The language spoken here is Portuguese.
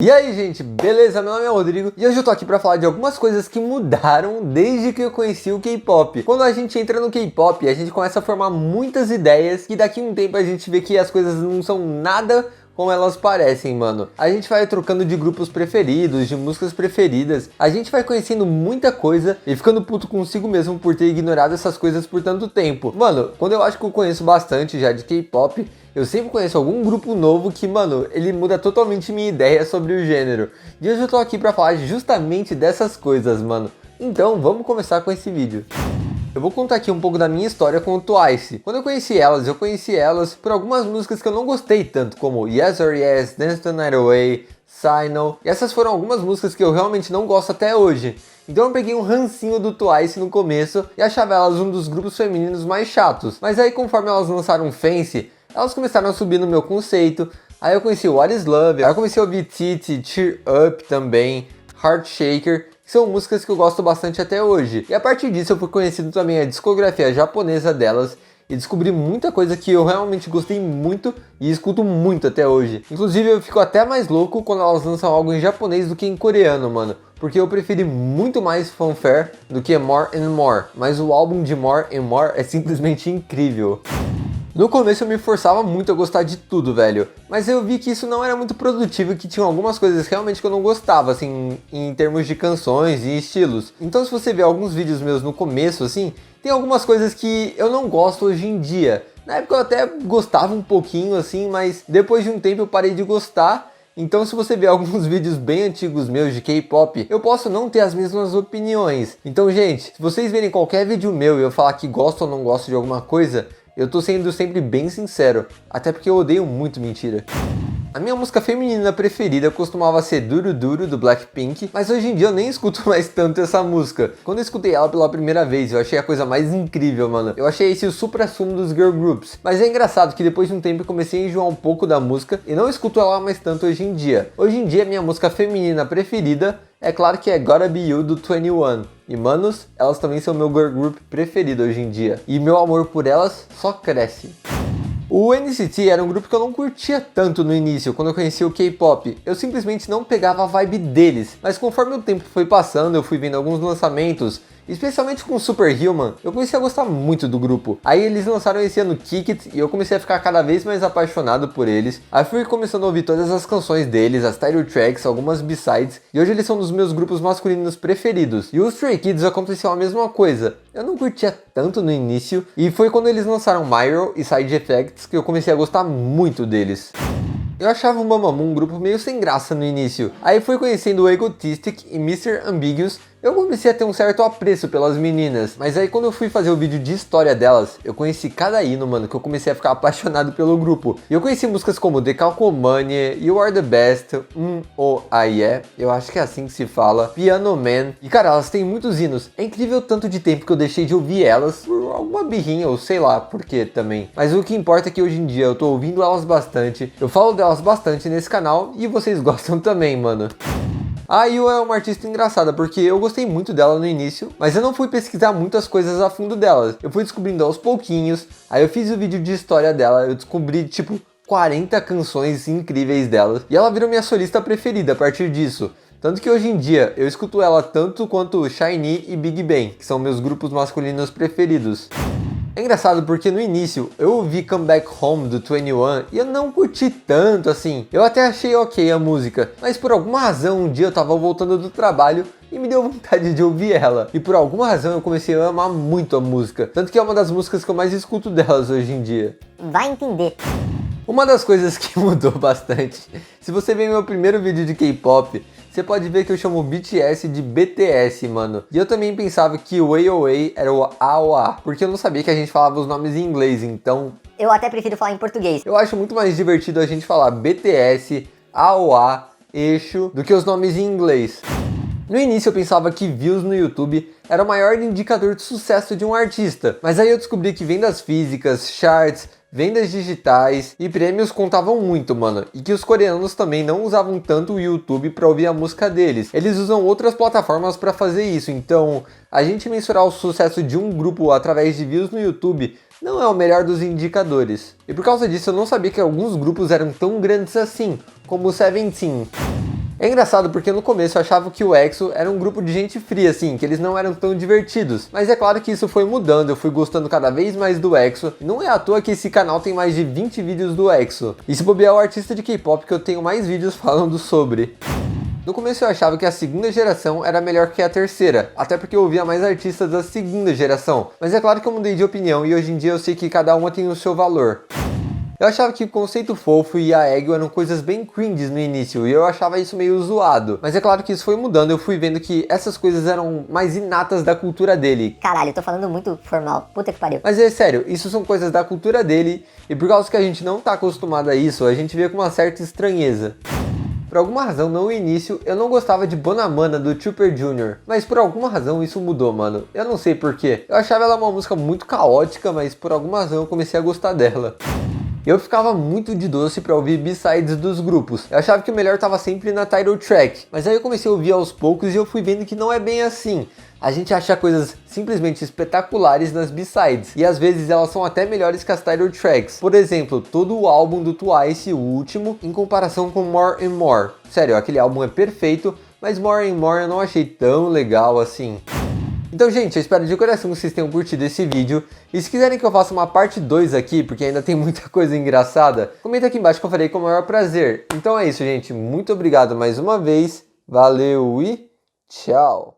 E aí, gente, beleza? Meu nome é Rodrigo e hoje eu tô aqui pra falar de algumas coisas que mudaram desde que eu conheci o K-pop. Quando a gente entra no K-pop, a gente começa a formar muitas ideias e daqui a um tempo a gente vê que as coisas não são nada como elas parecem, mano. A gente vai trocando de grupos preferidos, de músicas preferidas, a gente vai conhecendo muita coisa e ficando puto consigo mesmo por ter ignorado essas coisas por tanto tempo. Mano, quando eu acho que eu conheço bastante já de K-pop, eu sempre conheço algum grupo novo que, mano, ele muda totalmente minha ideia sobre o gênero. E hoje eu tô aqui pra falar justamente dessas coisas, mano. Então, vamos começar com esse vídeo. Eu vou contar aqui um pouco da minha história com o Twice. Quando eu conheci elas por algumas músicas que eu não gostei tanto, como Yes or Yes, Dance the Night Away, Signal. E essas foram algumas músicas que eu realmente não gosto até hoje. Então eu peguei um rancinho do Twice no começo e achava elas um dos grupos femininos mais chatos. Mas aí conforme elas lançaram Fancy, elas começaram a subir no meu conceito. Aí eu conheci What Is Love, aí eu comecei a ouvir Titi, Cheer Up também, Heart Shaker, que são músicas que eu gosto bastante até hoje. E a partir disso eu fui conhecendo também a discografia japonesa delas e descobri muita coisa que eu realmente gostei muito e escuto muito até hoje. Inclusive eu fico até mais louco quando elas lançam algo em japonês do que em coreano, mano. Porque eu preferi muito mais Fanfare do que More and More. Mas o álbum de More and More é simplesmente incrível. No começo eu me forçava muito a gostar de tudo, velho. Mas eu vi que isso não era muito produtivo e que tinha algumas coisas realmente que eu não gostava, assim, em termos de canções e estilos. Então se você ver alguns vídeos meus no começo, assim, tem algumas coisas que eu não gosto hoje em dia. Na época eu até gostava um pouquinho, assim, mas depois de um tempo eu parei de gostar. Então se você ver alguns vídeos bem antigos meus de K-pop, eu posso não ter as mesmas opiniões. Então, gente, se vocês verem qualquer vídeo meu e eu falar que gosto ou não gosto de alguma coisa, eu tô sendo sempre bem sincero, até porque eu odeio muito mentira. A minha música feminina preferida costumava ser Duru Duru, do Blackpink, mas hoje em dia eu nem escuto mais tanto essa música. Quando eu escutei ela pela primeira vez, eu achei a coisa mais incrível, mano. Eu achei esse o supra-sumo dos girl groups. Mas é engraçado que depois de um tempo eu comecei a enjoar um pouco da música e não escuto ela mais tanto hoje em dia. Hoje em dia, minha música feminina preferida é claro que é Gotta Be You, do 21. E manos, elas também são meu girl group preferido hoje em dia. E meu amor por elas só cresce. O NCT era um grupo que eu não curtia tanto no início, quando eu conheci o K-pop. Eu simplesmente não pegava a vibe deles. Mas conforme o tempo foi passando, eu fui vendo alguns lançamentos, especialmente com Superhuman, eu comecei a gostar muito do grupo. Aí eles lançaram esse ano Kick It e eu comecei a ficar cada vez mais apaixonado por eles. Aí fui começando a ouvir todas as canções deles, as title tracks, algumas b-sides, e hoje eles são um dos meus grupos masculinos preferidos. E os Stray Kids aconteceu a mesma coisa. Eu não curtia tanto no início, e foi quando eles lançaram Myro e Side Effects que eu comecei a gostar muito deles. Eu achava o Mamamoo um grupo meio sem graça no início. Aí fui conhecendo o Egotistic e Mr. Ambiguous, eu comecei a ter um certo apreço pelas meninas. Mas aí quando eu fui fazer o vídeo de história delas, eu conheci cada hino, mano, que eu comecei a ficar apaixonado pelo grupo. E eu conheci músicas como Decalcomania, You Are The Best, Oh I Yeah, eu acho que é assim que se fala, Piano Man. E cara, elas têm muitos hinos. É incrível o tanto de tempo que eu deixei de ouvir elas, por alguma birrinha, ou sei lá por que também. Mas o que importa é que hoje em dia eu tô ouvindo elas bastante, eu falo delas bastante nesse canal e vocês gostam também, mano. A IU é uma artista engraçada, porque eu gostei muito dela no início, mas eu não fui pesquisar muitas coisas a fundo dela. Eu fui descobrindo aos pouquinhos, aí eu fiz o vídeo de história dela, eu descobri tipo 40 canções incríveis dela, e ela virou minha solista preferida a partir disso. Tanto que hoje em dia eu escuto ela tanto quanto SHINee e Big Bang, que são meus grupos masculinos preferidos. É engraçado porque no início eu ouvi Come Back Home do 21 e eu não curti tanto assim. Eu até achei ok a música, mas por alguma razão um dia eu tava voltando do trabalho e me deu vontade de ouvir ela. E por alguma razão eu comecei a amar muito a música. Tanto que é uma das músicas que eu mais escuto delas hoje em dia. Vai entender. Uma das coisas que mudou bastante, se você ver meu primeiro vídeo de K-pop, você pode ver que eu chamo BTS de BTS, mano. E eu também pensava que o AOA era o AOA, porque eu não sabia que a gente falava os nomes em inglês, então... Eu até prefiro falar em português. Eu acho muito mais divertido a gente falar BTS, AOA, Eixo, do que os nomes em inglês. No início eu pensava que views no YouTube era o maior indicador de sucesso de um artista, mas aí eu descobri que vendas físicas, charts, vendas digitais e prêmios contavam muito, mano. E que os coreanos também não usavam tanto o YouTube para ouvir a música deles. Eles usam outras plataformas para fazer isso. Então, a gente mensurar o sucesso de um grupo através de views no YouTube não é o melhor dos indicadores. E por causa disso eu não sabia que alguns grupos eram tão grandes assim, como o Seventeen. É engraçado porque no começo eu achava que o EXO era um grupo de gente fria, assim, que eles não eram tão divertidos. Mas é claro que isso foi mudando, eu fui gostando cada vez mais do EXO. Não é à toa que esse canal tem mais de 20 vídeos do EXO. E se bobear, é o artista de K-pop que eu tenho mais vídeos falando sobre. No começo eu achava que a segunda geração era melhor que a terceira, até porque eu ouvia mais artistas da segunda geração. Mas é claro que eu mudei de opinião e hoje em dia eu sei que cada uma tem o seu valor. Eu achava que o conceito fofo e a Aegyo eram coisas bem cringes no início, e eu achava isso meio zoado. Mas é claro que isso foi mudando, eu fui vendo que essas coisas eram mais inatas da cultura dele. Caralho, eu tô falando muito formal. Puta que pariu. Mas é sério, isso são coisas da cultura dele, e por causa que a gente não tá acostumado a isso, a gente vê com uma certa estranheza. Por alguma razão, no início, eu não gostava de Bonamana do Super Junior, mas por alguma razão isso mudou, mano. Eu não sei porquê. Eu achava ela uma música muito caótica, mas por alguma razão eu comecei a gostar dela. Eu ficava muito de doce pra ouvir B-sides dos grupos. Eu achava que o melhor tava sempre na title track. Mas aí eu comecei a ouvir aos poucos e eu fui vendo que não é bem assim. A gente acha coisas simplesmente espetaculares nas B-sides. E às vezes elas são até melhores que as title tracks. Por exemplo, todo o álbum do Twice, o último, em comparação com More and More. Sério, aquele álbum é perfeito, mas More and More eu não achei tão legal assim. Então, gente, eu espero de coração que vocês tenham curtido esse vídeo. E se quiserem que eu faça uma parte 2 aqui, porque ainda tem muita coisa engraçada, comenta aqui embaixo que eu farei com o maior prazer. Então é isso, gente. Muito obrigado mais uma vez. Valeu e tchau!